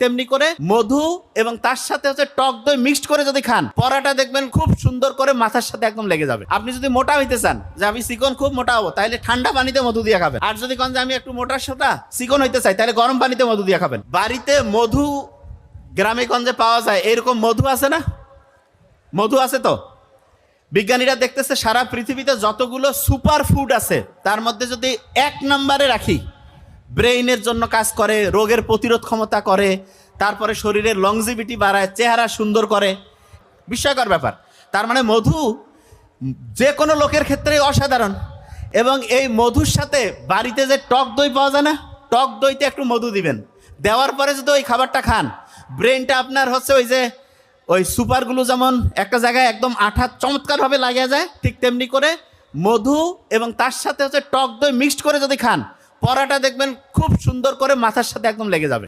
তেমনি করে মধু এবং তার সাথে হচ্ছে টক দই মিক্সড করে যদি খান, পরাটা দেখবেন খুব সুন্দর করে মাথার সাথে একদম লেগে যাবে। আপনি যদি মোটা হইতে চান, যে আমি চিকন খুব মোটা হবো, তাহলে ঠান্ডা পানিতে মধু দিয়ে খাবেন। আর যদি কোন যে আমি একটু মোটার সাথে চিকন হইতে চাই, তাহলে গরম পানিতে মধু দিয়ে খাবেন। বাড়িতে মধু গ্রামে গঞ্জে পাওয়া যায়, এরকম মধু আছে না? মধু আছে তো? বিজ্ঞানীরা দেখতেছে সারা পৃথিবীতে যতগুলো সুপার ফুড আছে তার মধ্যে যদি 1 নম্বরে রাখি, ব্রেইনের জন্য কাজ করে, রোগের প্রতিরোধ ক্ষমতা করে, তারপরে শরীরের লংজিভিটি বাড়ায়, চেহারা সুন্দর করে, বিস্ময়কর ব্যাপার। তার মানে মধু যে কোনো লোকের ক্ষেত্রে অসাধারণ। এবং এই মধুর সাথে বাড়িতে যে টক দই পাওয়া যায় না, টক দইতে একটু মধু দিবেন, দেওয়ার পরে যদি ওই খাবারটা খান, ব্রেনটা আপনার হচ্ছে ওই সুপারগুলো যেমন একটা জায়গায় একদম আঠা চমৎকারভাবে লাগিয়ে যায়, ঠিক তেমনি করে মধু এবং তার সাথে হচ্ছে টক দই মিক্সড করে যদি খান, পরাটা দেখবেন খুব সুন্দর করে মাথার সাথে একদম লেগে যাবে।